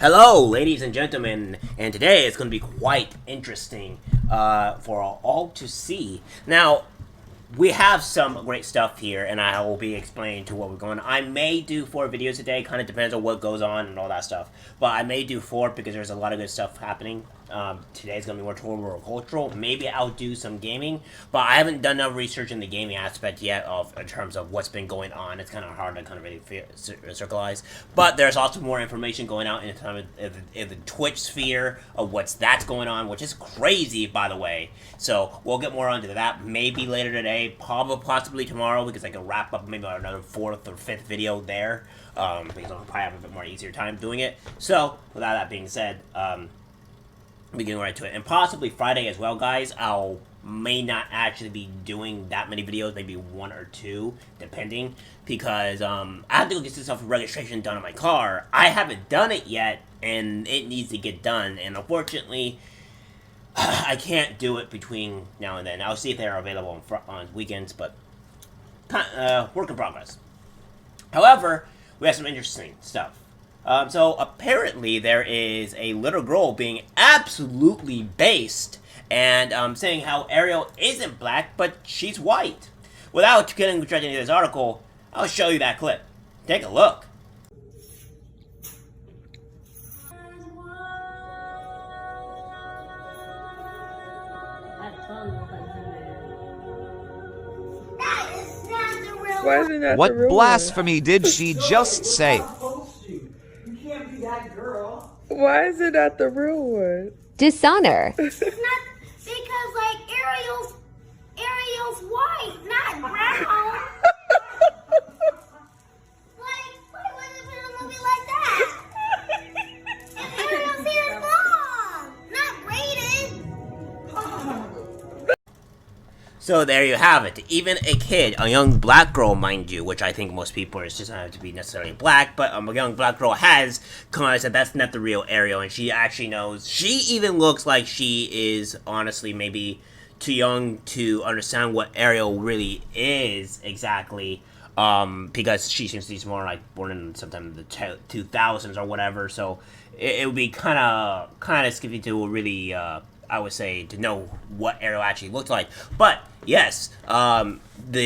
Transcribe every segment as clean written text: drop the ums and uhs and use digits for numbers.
Hello, ladies and gentlemen, and today it's going to be quite interesting for all to see. Now, we have some great stuff here, and I will be explaining to what we're going on. I may do 4 videos a day, kind of depends on what goes on and all that stuff. But I may do 4 because there's a lot of good stuff happening. Today's going to be more total cultural. Maybe I'll do some gaming, but I haven't done enough research in the gaming aspect yet in terms of what's been going on. It's kind of hard to kind of really circleize. But there's also more information going out in the Twitch sphere of that's going on, which is crazy, by the way. So we'll get more onto that maybe later today, probably possibly tomorrow, because I can wrap up maybe another 4th or 5th video there. Because I'll probably have a bit more easier time doing it. So without that being said, getting right to it, and possibly Friday as well, guys. May not actually be doing that many videos, maybe 1 or 2, depending, because I have to go get this stuff registration done on my car. I haven't done it yet, and it needs to get done, and unfortunately, I can't do it between now and then. I'll see if they're available on weekends, but work in progress. However, we have some interesting stuff. So apparently there is a little girl being absolutely based and saying how Ariel isn't black, but she's white. Without getting directly into this article, I'll show you that clip. Take a look. What blasphemy did she just say? You can't be that girl. Why is it not the real one? Dishonor. It's not because like Ariel's white, not brown. Like, why would it be a movie like that? And Ariel's hair is long, not braided. So there you have it. Even a kid, a young black girl, mind you, which I think most people is just not have to be necessarily black, but a young black girl has come out and said that's not the real Ariel, and she actually knows. She even looks like she is honestly maybe too young to understand what Ariel really is exactly, because she seems to be more like born in sometime in the 2000s or whatever. So it would be kind of skippy to really. I would say, to know what Ariel actually looked like. But yes,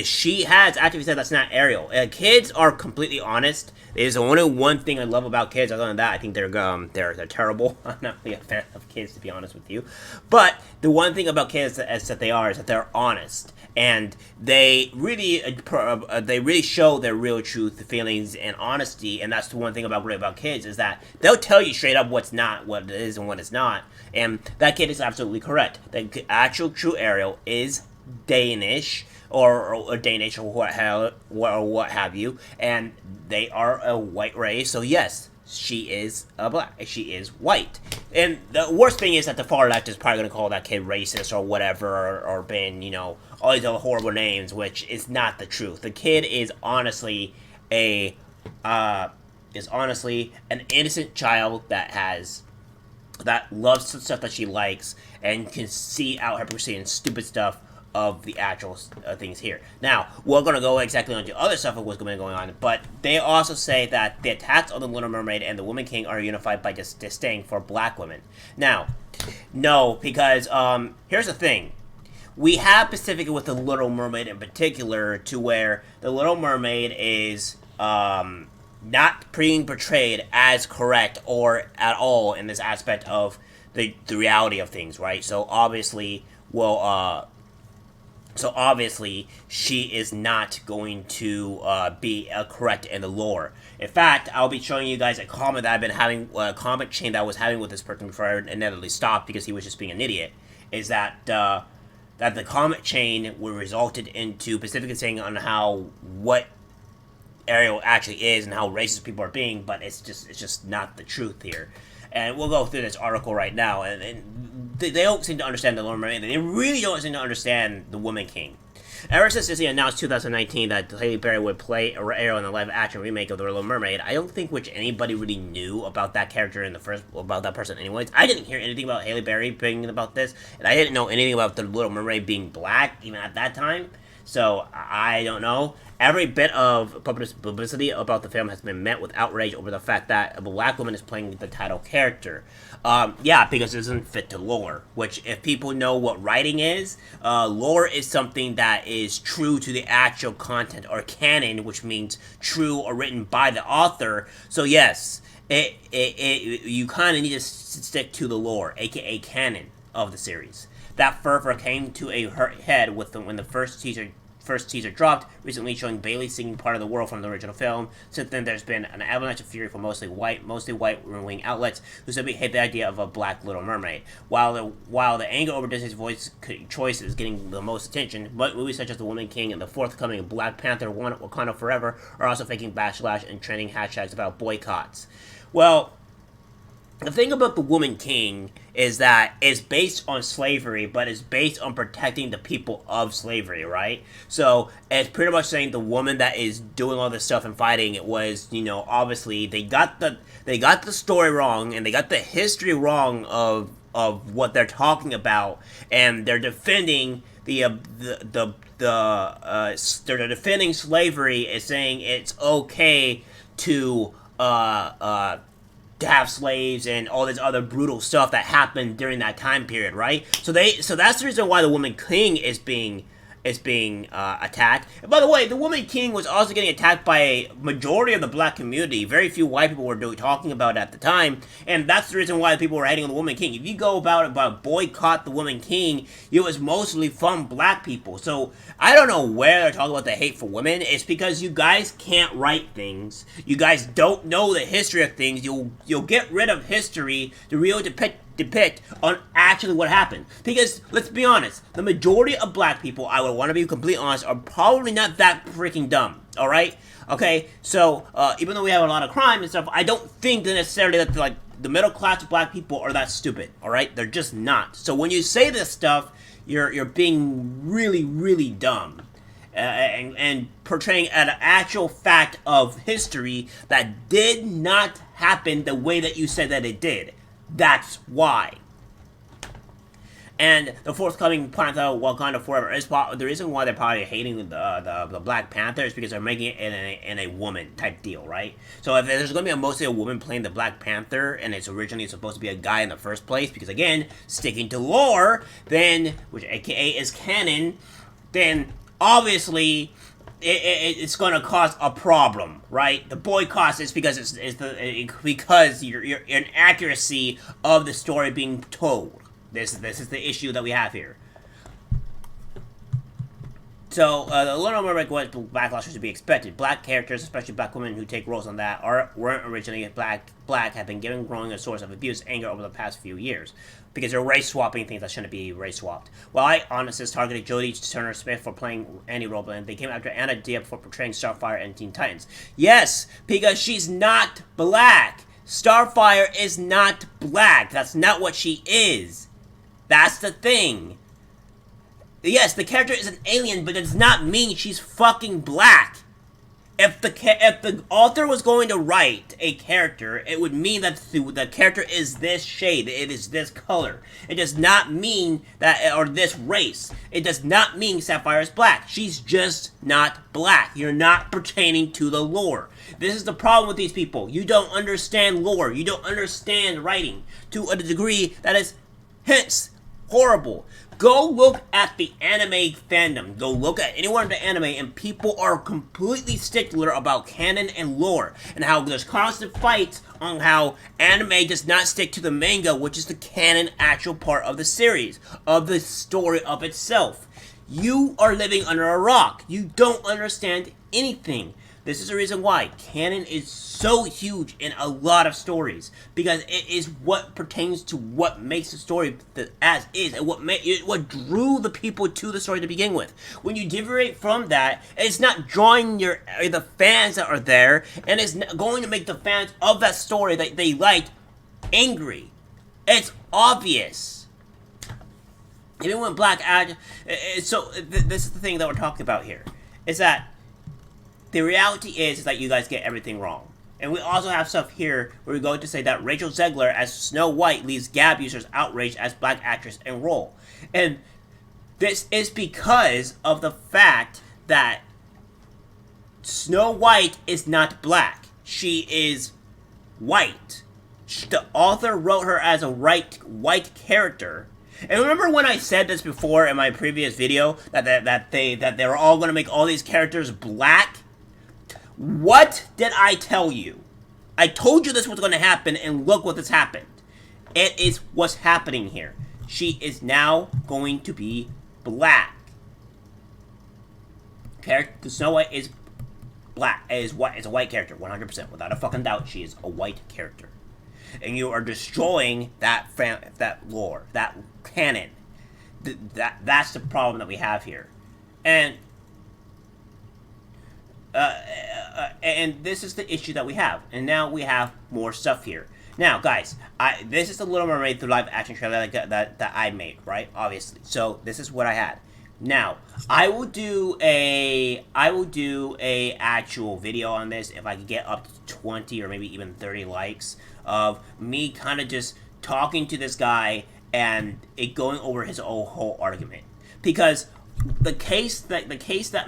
she has actually said that's not Ariel. Kids are completely honest. There's only one thing I love about kids. Other than that, I think they're terrible. I'm not really a fan of kids, to be honest with you. But the one thing about kids is that they're honest, and they really show their real truth, feelings, and honesty. And that's the one thing about kids, is that they'll tell you straight up what's not, what it is, and what it's not. And that kid is absolutely correct. The actual true Ariel is Danish, or Danish, or what have you, and they are a white race. So yes, she is she is white. And the worst thing is that the far left is probably going to call that kid racist or whatever, or been, all these other horrible names, which is not the truth. The kid is honestly an innocent child that loves the stuff that she likes and can see out hypocrisy and stupid stuff of the actual things here. Now, we're going to go exactly onto other stuff of what's going on, but they also say that the attacks on the Little Mermaid and the Woman King are unified by just disdain for black women. Now, no, because here's the thing. We have Pacifica with the Little Mermaid in particular, to where the Little Mermaid is not being portrayed as correct or at all in this aspect of the reality of things, right? So obviously, she is not going to be correct in the lore. In fact, I'll be showing you guys a comment that I've been having, a comment chain that I was having with this person before I inevitably stopped because he was just being an idiot, is that the comment chain resulted into Pacifica saying on what Ariel actually is and how racist people are being, but it's just not the truth here. And we'll go through this article right now, and they don't seem to understand the Little Mermaid. They really don't seem to understand the Woman King. Ever since Disney announced 2019 that Halle Berry would play Ariel in the live-action remake of The Little Mermaid, I don't think anybody really knew about that character about that person anyways. I didn't hear anything about Halle Berry being about this, and I didn't know anything about The Little Mermaid being black, even at that time. So I don't know. Every bit of publicity about the film has been met with outrage over the fact that a black woman is playing the title character. Yeah, because it doesn't fit to lore. Which, if people know what writing is, lore is something that is true to the actual content, or canon, which means true or written by the author. So yes, you kind of need to stick to the lore, aka canon of the series. That fervor came to a head when the first teaser dropped, recently showing Bailey singing part of the world from the original film. Since then, there's been an avalanche of fury from mostly white wing outlets who simply hate the idea of a black Little Mermaid. While the anger over Disney's voice choice is getting the most attention, but movies such as The Woman King and the forthcoming Black Panther Wakanda Forever are also faking backlash and trending hashtags about boycotts. Well, the thing about The Woman King is that it's based on slavery, but it's based on protecting the people of slavery, right? So it's pretty much saying the woman that is doing all this stuff and fighting, it was, obviously they got the story wrong, and they got the history wrong of what they're talking about, and they're defending they're defending slavery, is saying it's okay to have slaves and all this other brutal stuff that happened during that time period, right? So that's the reason why the Woman King is being attacked. And by the way, the Woman King was also getting attacked by a majority of the black community. Very few white people were talking about it at the time, and that's the reason why people were hating on the Woman King. If you go about boycott the Woman King, it was mostly from black people. So I don't know where they're talking about the hate for women. It's because you guys can't write things. You guys don't know the history of things. You'll get rid of history to really depict on actually what happened. Because, let's be honest, the majority of black people, I would want to be completely honest, are probably not that freaking dumb, alright? Okay, so, even though we have a lot of crime and stuff, I don't think that necessarily that, the middle class of black people are that stupid, alright? They're just not. So when you say this stuff, you're being really, really dumb. And portraying an actual fact of history that did not happen the way that you said that it did. That's why. And the forthcoming Panther Wakanda Forever is the reason why they're probably hating the Black Panther is because they're making it in a woman type deal, right? So if there's going to be mostly a woman playing the Black Panther, and it's originally supposed to be a guy in the first place, because again, sticking to lore, then, which aka is canon, then obviously it's going to cause a problem, right? The boycott is because because your inaccuracy of the story being told. This is the issue that we have here. So, the Little Mermaid was backlash was to be expected. Black characters, especially black women who take roles on that, weren't originally black, have been growing a source of abuse, anger over the past few years. Because they're race swapping things that shouldn't be race swapped. While I honestly targeted Jodie Turner-Smith for playing any role, and they came after Anna Diab for portraying Starfire in Teen Titans. Yes, because she's not black. Starfire is not black. That's not what she is. That's the thing. Yes, the character is an alien, but it does not mean she's fucking black. If the author was going to write a character, it would mean that the character is this shade, it is this color. It does not mean that, or this race. It does not mean Sapphire is black. She's just not black. You're not pertaining to the lore. This is the problem with these people. You don't understand lore. You don't understand writing to a degree that is, hence, horrible. Go look at the anime fandom. Go look at anyone in the anime, and people are completely stickler about canon and lore, and how there's constant fights on how anime does not stick to the manga, which is the canon actual part of the series, of the story of itself. You are living under a rock. You don't understand anything. This is the reason why canon is so huge in a lot of stories, because it is what pertains to what makes the story as is, and what drew the people to the story to begin with. When you deviate from that, it's not drawing the fans that are there, and it's going to make the fans of that story that they liked angry. It's obvious. Even when Black Ad, so this is the thing that we're talking about here, is that the reality is that you guys get everything wrong. And we also have stuff here where we go to say that Rachel Zegler as Snow White leaves Gab users outraged as black actress and role. And This is because of the fact that Snow White is not black. She is white. The author wrote her as a white character. And remember when I said this before in my previous video that they were all going to make all these characters black? What did I tell you? I told you this was going to happen, and look what has happened. It is what's happening here. She is now going to be black. The Snow White is black. Is a white character, 100%, without a fucking doubt. She is a white character, and you are destroying that lore, that canon. That's the problem that we have here, and this is the issue that we have. And now we have more stuff here. Now, guys, this is the Little Mermaid through live action trailer that I made, right? Obviously. So this is what I had. Now, I will do a actual video on this if I can get up to 20 or maybe even 30 likes of me kind of just talking to this guy and it going over his whole argument. Because the case that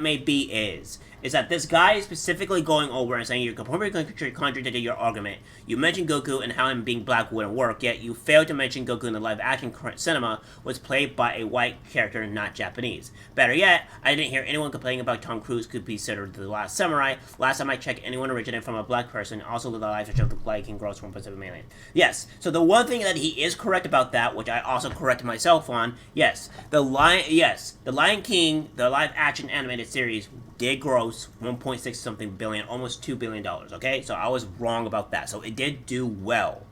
may be is that this guy is specifically going over and saying you're completely contradicting your argument. You mentioned Goku and how him being black wouldn't work, yet you failed to mention Goku in the live-action cinema was played by a white character, not Japanese. Better yet, I didn't hear anyone complaining about Tom Cruise could be considered the last samurai. Last time I checked, anyone originated from a black person. Also, the life of the Lion King grows from Pacific Mainland. Yes, so the one thing that he is correct about that, which I also correct myself on, yes, the Lion King, the live-action animated series did gross 1.6 something billion, almost $2 billion, okay? So I was wrong about that. So it did do well.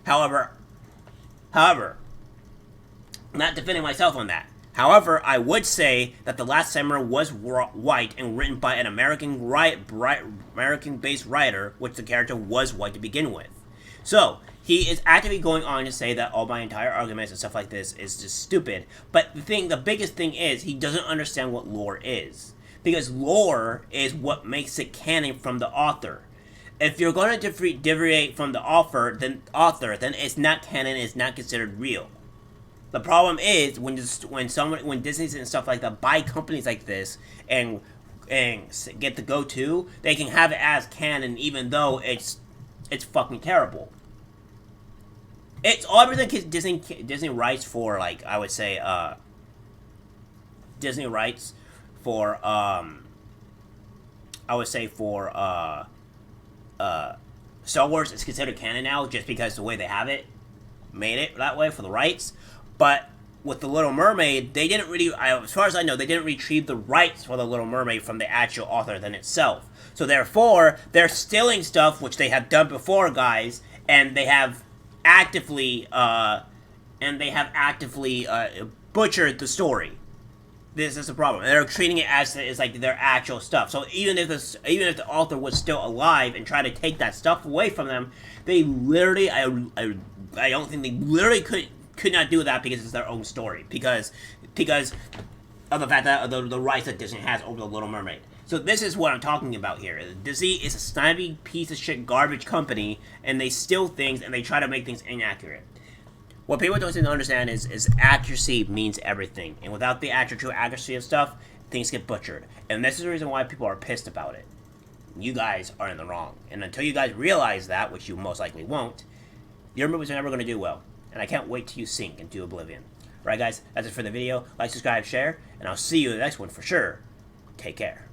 However, I'm not defending myself on that. However, I would say that The Last Samurai was white and written by an American-based writer, which the character was white to begin with. So, he is actively going on to say that all my entire arguments and stuff like this is just stupid. But the biggest thing is, he doesn't understand what lore is. Because lore is what makes it canon from the author. If you're going to deviate from the author, then it's not canon, it's not considered real. The problem is when Disney's and stuff like that buy companies like this and get the go-to, they can have it as canon even though it's fucking terrible. It's all everything Disney writes for, like, I would say, Disney writes for, I would say for, Star Wars is considered canon now just because the way they have it made it that way for the rights. But with The Little Mermaid, they didn't really, as far as I know, they didn't retrieve the rights for The Little Mermaid from the actual author than itself. So therefore, they're stealing stuff, which they have done before, guys, and they have actively butchered the story. This is the problem. They're treating it as like their actual stuff. So even if the author was still alive and tried to take that stuff away from them, they literally, I don't think they literally could not do that because it's their own story. Because of the fact that the rights that Disney has over The Little Mermaid. So this is what I'm talking about here. Disney is a snobby piece of shit garbage company, and they steal things and they try to make things inaccurate. What people don't seem to understand is accuracy means everything. And without the true accuracy of stuff, things get butchered. And this is the reason why people are pissed about it. You guys are in the wrong. And until you guys realize that, which you most likely won't, your movies are never going to do well. And I can't wait till you sink into oblivion. Alright guys, that's it for the video. Like, subscribe, share, and I'll see you in the next one for sure. Take care.